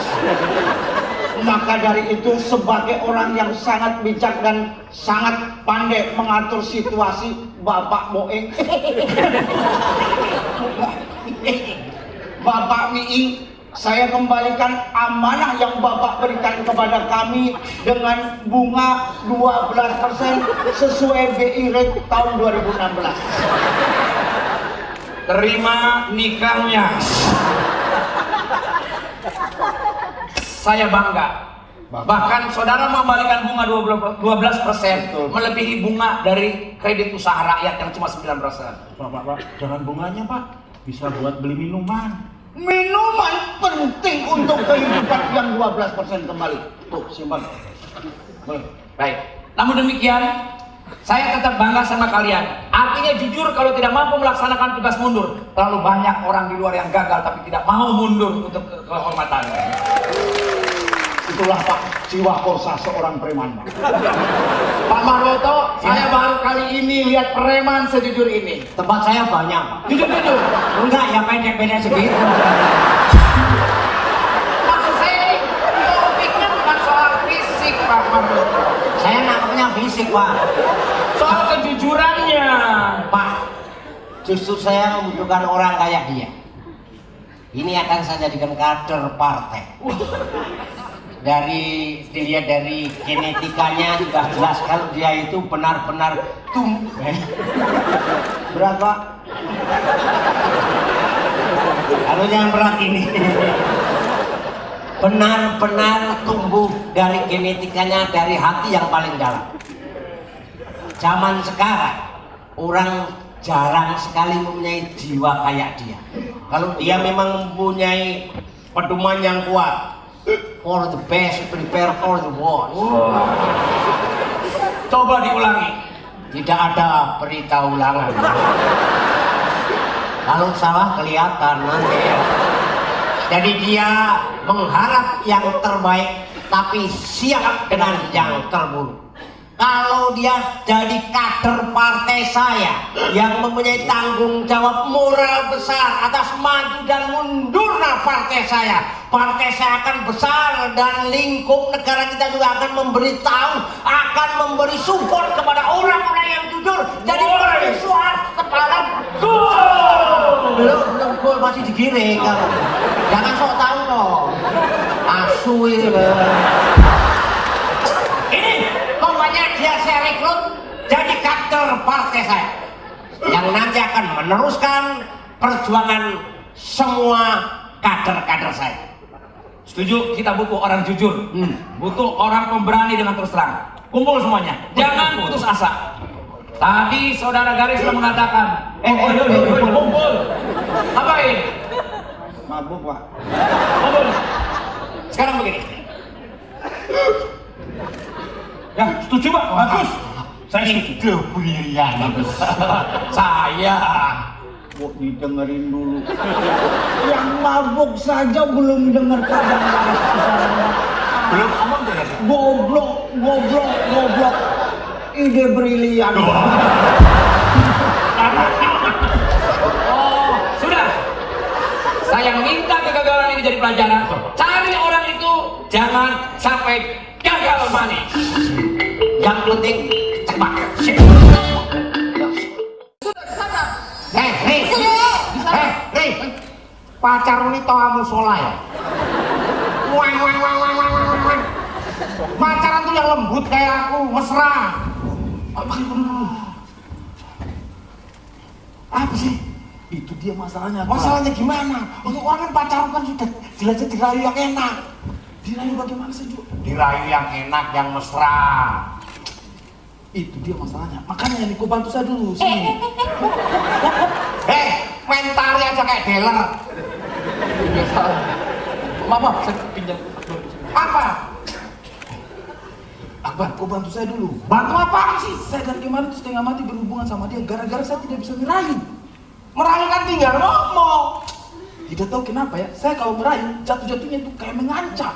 Maka dari itu sebagai orang yang sangat bijak dan sangat pandai mengatur situasi, Bapak Moeng, Bapak Miing, saya kembalikan amanah yang Bapak berikan kepada kami dengan bunga 12% sesuai BI rate tahun 2016. Terima nikahnya. Saya bangga. Bahkan saudara membalikan bunga 12% melebihi bunga dari kredit usaha rakyat yang cuma 9%. Pak, jangan bunganya, Pak. Bisa buat beli minuman. Minuman penting untuk kehidupan yang 12% kembali. Tuh, simpan. Baik. Namun demikian, saya tetap bangga sama kalian. Artinya jujur kalau tidak mampu melaksanakan tugas mundur. Terlalu banyak orang di luar yang gagal tapi tidak mau mundur untuk kehormatan. Itulah Pak, jiwa kosa seorang preman. Pak Marwoto, saya baru kali ini lihat preman sejujur ini. Tempat saya banyak. Jujur. Enggak, ya pendek-pendek segitu. Maksud saya ini topiknya bukan soal fisik Pak Marwoto. Saya nangkepnya fisik, Pak. Soal kejujurannya. Pak, justru saya membutuhkan orang kayak dia. Ini akan saya jadikan kader partai. Dilihat dari genetikanya sudah jelas kalau dia itu benar-benar Berapa? kalau yang berat ini benar-benar tumbuh dari genetikanya dari hati yang paling dalam. Zaman sekarang orang jarang sekali mempunyai jiwa kayak dia. Kalau dia memang mempunyai pedoman yang kuat, for the best, prepare for the worst. Coba diulangi. Tidak ada berita ulangan. Kalau salah kelihatan nanti. Jadi dia mengharap yang terbaik, tapi siap dengan yang terburuk. Kalau dia jadi kader partai saya yang mempunyai tanggung jawab moral besar atas maju dan mundurnya partai saya akan besar dan lingkup negara kita juga akan memberitahu, akan memberi support kepada orang-orang yang jujur. Jadi bersuara kepala belum gol masih digiring kamu. Jangan sok tahu toh. Asu ini. Pokoknya dia saya rekrut jadi kader partai saya yang nanti akan meneruskan perjuangan semua kader-kader saya. Setuju, kita butuh orang jujur. Butuh orang pemberani dengan terus terang. Kumpul semuanya. Jangan putus asa. Tadi saudara Garis sudah mengatakan, kumpul. Ngapain? Mabuk Pak. Kumpul. Sekarang begini. Ya, setuju, Pak. Bagus. Saya setuju. Saya. Kok didengerin dulu. Yang mabuk saja belum dengar kabar. Belum ngomong dengan Goblok. Ide brilian. Oh, sudah. Saya minta kegagalan ini jadi pelajaran. Cari orang itu, jangan sampai gagal manis. Yang penting cepat. Hei, pacar ini tau kamu sholah ya? Wang. Pacaran tuh yang lembut kayak aku, mesra. Apa sih? Itu dia masalahnya. Masalahnya gimana? Orang kan pacaran kan sudah jelas dirayu yang enak. Dirayu bagaimana sih, Ju? Dirayu yang enak, yang mesra. Itu dia masalahnya. Makanya ini kau bantu saya dulu sini. Main tari aja kayak dealer. Biasa. Maaf, saya pinjam. Apa? Akbar, kau bantu saya dulu. Bantu apa sih? Saya dari kemarin tuh setengah mati berhubungan sama dia gara-gara saya tidak bisa merayu. Merayu kan tinggal ngomong. Tidak tahu kenapa ya, saya kalau merayu jatuh-jatuhnya itu kayak mengancam.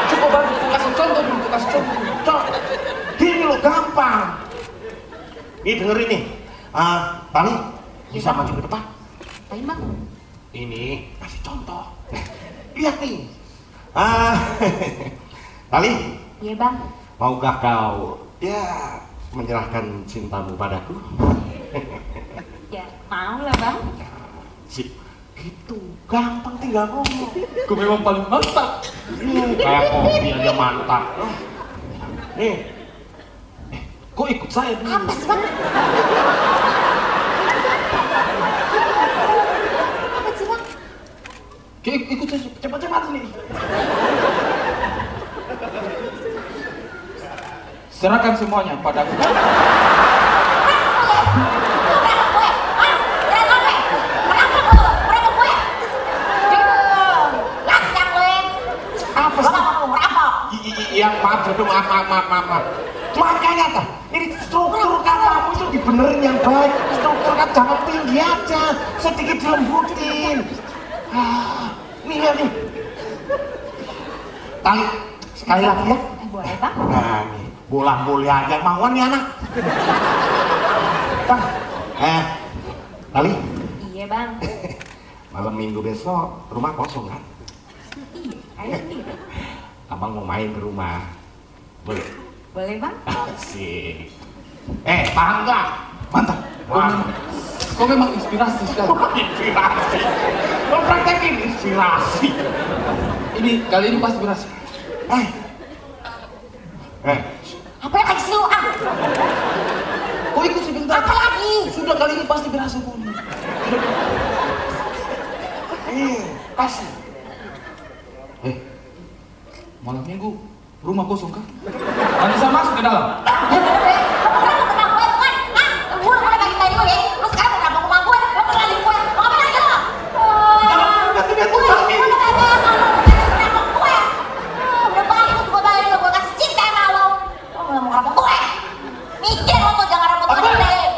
Coba bantu, kasih contoh dulu, kasih contoh. Gini loh, gampang. Nih dengerin nih. Tali, bisa maju ke depan. Ayo bang. Ini kasih contoh. Lihat nih. Tali, Iya bang. maukah kau menyerahkan cintamu padaku? Ya mau lah bang. Sip, gitu. Gampang tinggal ngomong. Kau memang paling mantap. Kayak kopi aja mantap. Nih, Kau ikut saya dulu. Apa sih bang? Apa sih bang? Ikut saya cepat-cepat nih. Serahkan semuanya padaku. apa sih? Iya, maaf, jodoh, maaf. Makanya tuh, ini struktur katamu itu dibenerin yang baik. Struktur kata jangan tinggi aja, sedikit dilembutin. Nih ya nih. Tali, sekali lagi ya. Boleh bang? Nah nih, bola-bola aja mauan nih anak. Bang, Tali, Iya bang. malam minggu besok rumah kosong kan? Iya, ayo sendiri. Abang mau main ke rumah, boleh? Boleh bang? Asik. Paham nggak? Mantap. Kau memang inspirasi sekali. Inspirasi. Lo praktekin inspirasi. Ini kali ini pasti berhasil. Apa yang kasih lu ah? Kau ikut sebentar. Apa lagi? Sudah kali ini pasti berhasil kau. Kasih. Malam minggu rumah kosong kan? Nanti saya masuk ke dalam.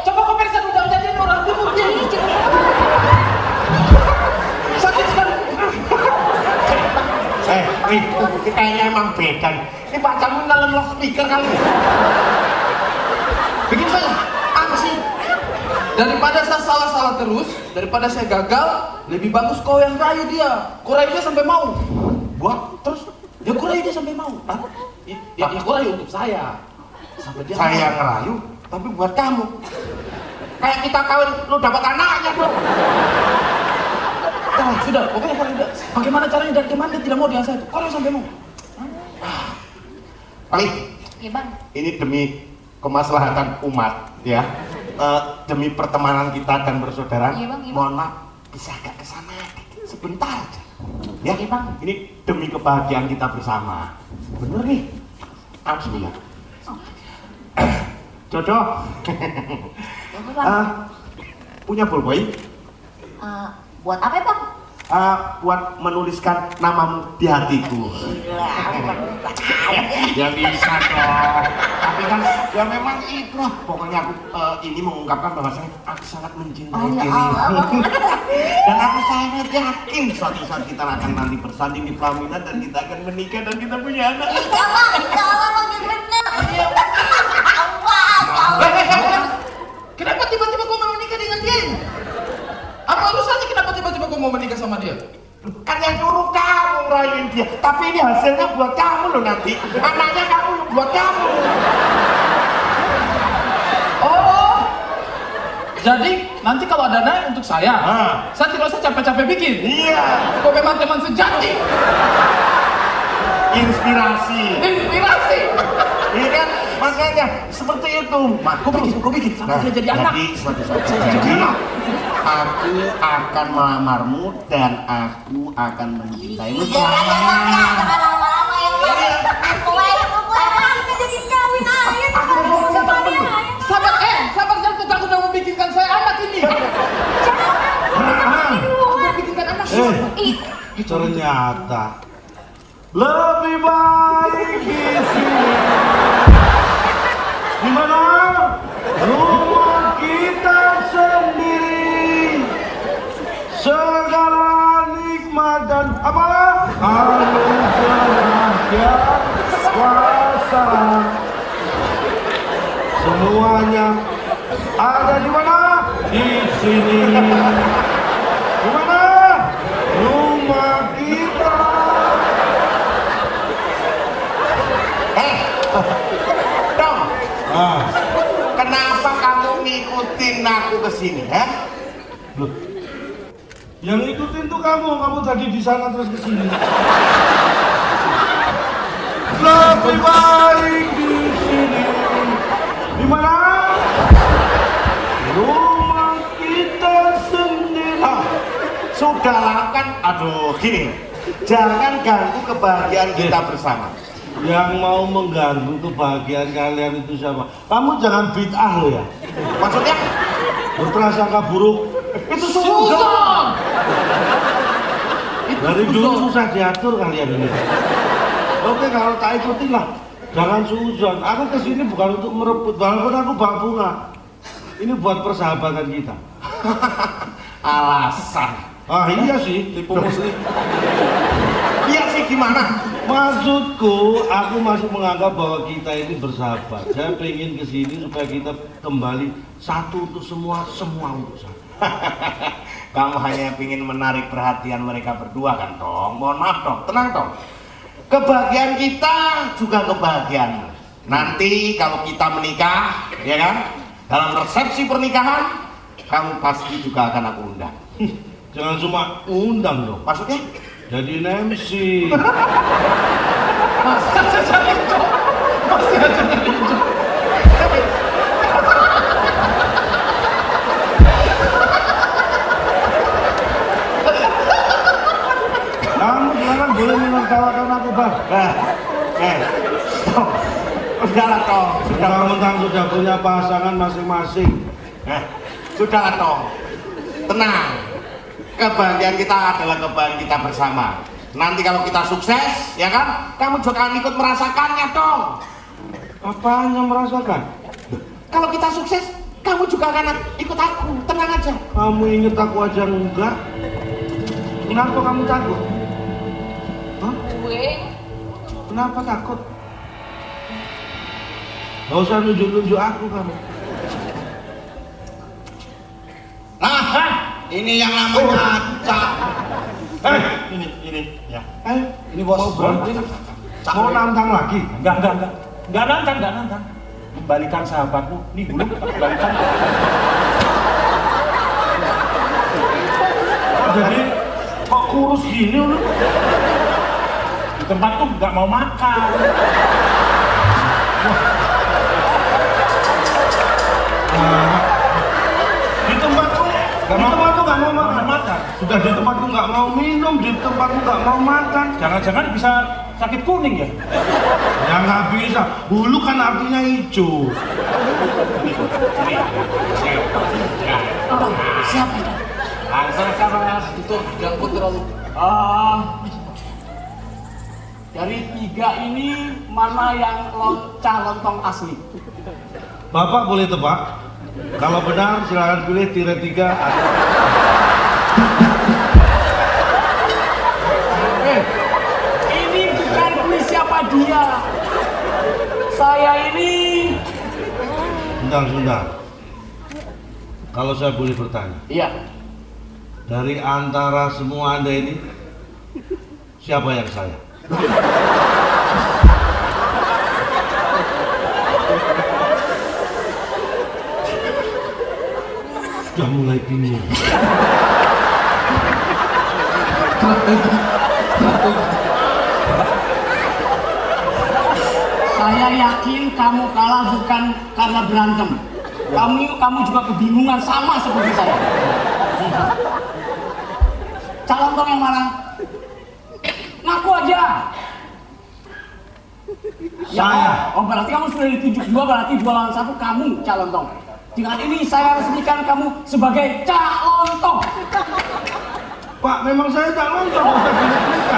Coba kau periksa dulu jangan orang dulu. Sakit sekali. Kayaknya emang beda. Ini pacarmu dalam loudspeaker kali. Begini saja. Apa sih? Daripada saya salah terus, daripada saya gagal, lebih bagus kau yang rayu dia. Kau rayu dia sampai mau. Buat terus Ya kau rayu dia sampai mau. Ya kau rayu untuk saya. Sampai dia saya mau. ngerayu, tapi buat kamu. Kayak kita kawin, lu dapat anaknya dong. Sudah, pokoknya kau tidak. Bagaimana caranya dan kemana dia tidak mau dengan saya itu? Kau rayu sampai mau. Paling Iya bang. ini demi kemaslahatan umat ya. Demi pertemanan kita dan persaudaraan. Iya, Bang, iya, Bang. Mohon maaf, bisa agak kesana sebentar aja. Ya, Iya, Bang. ini demi kebahagiaan kita bersama. Bener nih. Bismillah. Jodoh. Punya pulpen? Buat apa bang? Buat menuliskan namamu di hatiku. Ya bisa dong. Tapi kan ya memang itu lah. Pokoknya aku ini mengungkapkan bahwasanya aku sangat mencintai dirimu. Dan aku sangat yakin suatu saat kita akan nanti bersanding di pelaminan dan kita akan menikah dan kita punya anak. Kenapa tiba-tiba kau mau menikah dengan dia? hasilnya buat kamu loh nanti. Anaknya kamu buat kamu. Oh, jadi nanti kalau ada naik untuk saya tidak usah capek-capek bikin. Iya. Kau memang teman sejati. Inspirasi. Iya kan? Makanya seperti itu. Kau bikin sampai dia jadi anak. Jadi aku akan melamarmu dan aku akan mencintaimu selamanya. Jangan lama-lama yang mana. Aku kita jadi kawin aja. Sabar jangan takut udah membikinkan saya anak ini. Bikinkan anak. Ternyata lebih baik di sini. Di mana rumah kita sendiri, segala nikmat dan apa anugerah yang kuasa, semuanya ada di mana? Di sini. Di mana? Rumah kita. Dong. Kenapa kamu ngikutin aku ke sini, Loh, yang ngikutin tuh kamu tadi di sana terus ke sini. Lebih baik di sini. Di mana? Rumah kita sendiri. Sudahlah kan, aduh gini, jangan ganggu kebahagiaan kita bersama. Yang mau mengganggu kebahagiaan kalian itu siapa? Kamu jangan bid'ah lo ya. Maksudnya? Berprasangka buruk. Itu susah. Dari dulu susah diatur kalian ini. Oke, kalau tak ikutin lah. Jangan suzon. Aku kesini bukan untuk merebut, walaupun aku bawa bunga. Ini buat persahabatan kita. Alasan. Ah iya sih, tipu muslim. Iya sih gimana? Maksudku, aku masih menganggap bahwa kita ini bersahabat. Saya pengen kesini supaya kita kembali satu untuk semua, semua untuk satu. Kamu hanya ingin menarik perhatian mereka berdua kan, Tong? Mohon maaf, Tong. Tenang, Tong. Kebahagiaan kita juga kebahagiaan. Nanti kalau kita menikah, ya kan? Dalam resepsi pernikahan, kamu pasti juga akan aku undang. Jangan cuma undang dong. Maksudnya? Jadi MC. Masih aja jadi job. Kamu sekarang boleh menertawakan aku, Bang. Sudahlah, Tong. Mentang-mentang sudah punya pasangan masing-masing. Sudahlah, Tong. Tenang. Kebahagiaan kita adalah kebahagiaan kita bersama. Nanti kalau kita sukses, ya kan? Kamu juga akan ikut merasakannya, Tong. Apanya merasakan? Kalau kita sukses, kamu juga akan ikut aku. Tenang aja. Kamu inget aku aja enggak? Kenapa kamu takut? Hah? Kenapa takut? Gak usah nunjuk-nunjuk aku kamu. Nah, ini yang namanya Cak. Ini ya. Ini bos. Mau nantang lagi? Enggak nantang. Kembalikan sahabatmu. Nih dulu kembalikan. Jadi kok kurus gini lu? Di tempat tuh nggak mau makan. Di tempatku nggak mau makan. Sudah di tempatku nggak mau minum, di tempatku nggak mau makan. Jangan-jangan bisa sakit kuning ya? Ya nggak bisa. Bulu kan artinya hijau. Siapa itu? Siapa Itu yang terlalu. Dari tiga ini mana yang lontong asli? Bapak boleh tebak? Kalau benar silakan pilih tirai 3 atau... Ini bukan kuis siapa dia. Saya ini. Sebentar. Kalau saya boleh bertanya. Iya. Dari antara semua Anda ini, siapa yang saya? Sudah mulai bingung. Saya yakin kamu kalah bukan karena berantem. Kamu juga kebingungan sama seperti saya. Calon tong yang mana? Ngaku aja. Saya. Oh berarti kamu sudah ditunjuk dua, berarti 2 lawan 1 kamu calon tong. Dengan ini saya resmikan kamu sebagai calon tong. Pak, memang saya calon tong.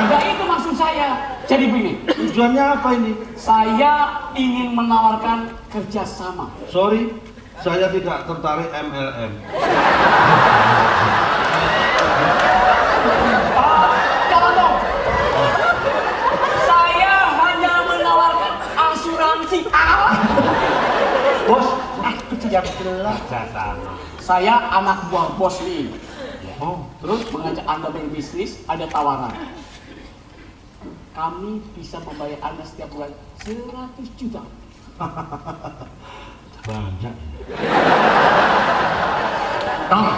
Nah itu maksud saya. Jadi begini. Tujuannya apa ini? Saya ingin menawarkan kerjasama. Sorry, saya tidak tertarik MLM. Calon tong. Saya hanya menawarkan asuransi. Bos, Yang jelas. Saya anak buah bos nih. oh, Terus mengajak Anda berbisnis, ada tawaran. Kami bisa membayar Anda setiap bulan 100 juta. banyak. Tong,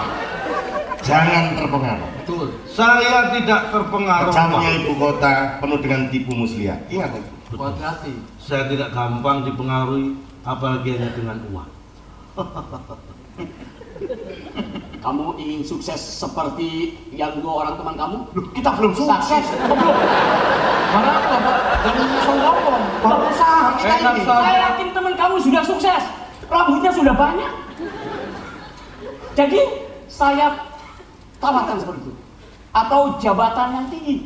jangan terpengaruh. Betul. Saya tidak terpengaruh. Pecahnya Pak. ibu kota penuh dengan tipu muslihat. Ingat itu. Hati-hati. Saya tidak gampang dipengaruhi, apalagi hanya dengan uang. Kamu ingin sukses seperti yang 2 orang teman kamu? Loh, kita belum sukses. Mana aku Bapak? Jangan sombong. Baru usaha kita ini. Saya yakin teman kamu sudah sukses. Rambutnya sudah banyak. Jadi saya tawarkan seperti itu. Atau jabatan yang tinggi.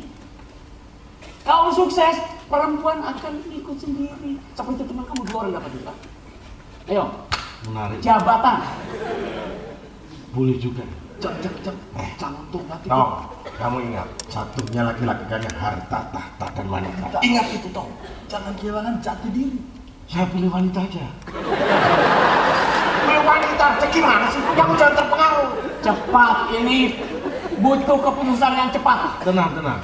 Kalau sukses, perempuan akan ikut sendiri. Seperti teman kamu 2 orang dapat juga. Ayo, Menarik. jabatan. Boleh juga. Jangan tuh nanti. Tong, kamu ingat, satunya laki-laki hanya harta, tahta, dan wanita. Ingat itu, Tong. Jangan kehilangan jati diri. Saya pilih wanita aja. Pilih wanita, gimana sih? Kamu jangan terpengaruh. Cepat, ini butuh keputusan yang cepat. Tenang, tenang.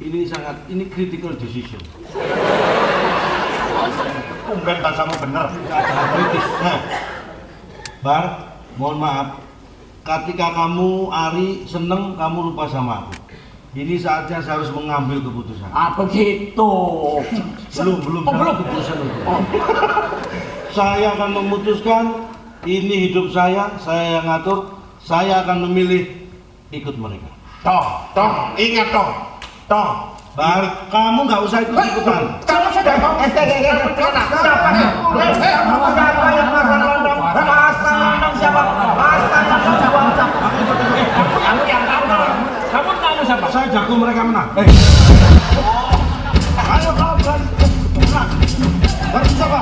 Ini critical decision. Tumben bahasamu bener. Sangat kritis. Nah, Bar, mohon maaf. Ketika kamu, Ari, seneng, kamu lupa sama aku. Ini saatnya saya harus mengambil keputusan. Ah begitu. Belum Oh, belum. keputusan itu. Saya akan memutuskan, ini hidup saya yang ngatur. Saya akan memilih ikut mereka. Tong, ingat Tong. Tong, Bar, kamu nggak usah ikut-ikutan. kamu sudah Tong. Siapa yang pasang londong? Pasang londong siapa? Pasang londong siapa? Kamu yang tahu. Kamu tahu siapa? Saya jago mereka menang. Ayo kau berani. Berani siapa?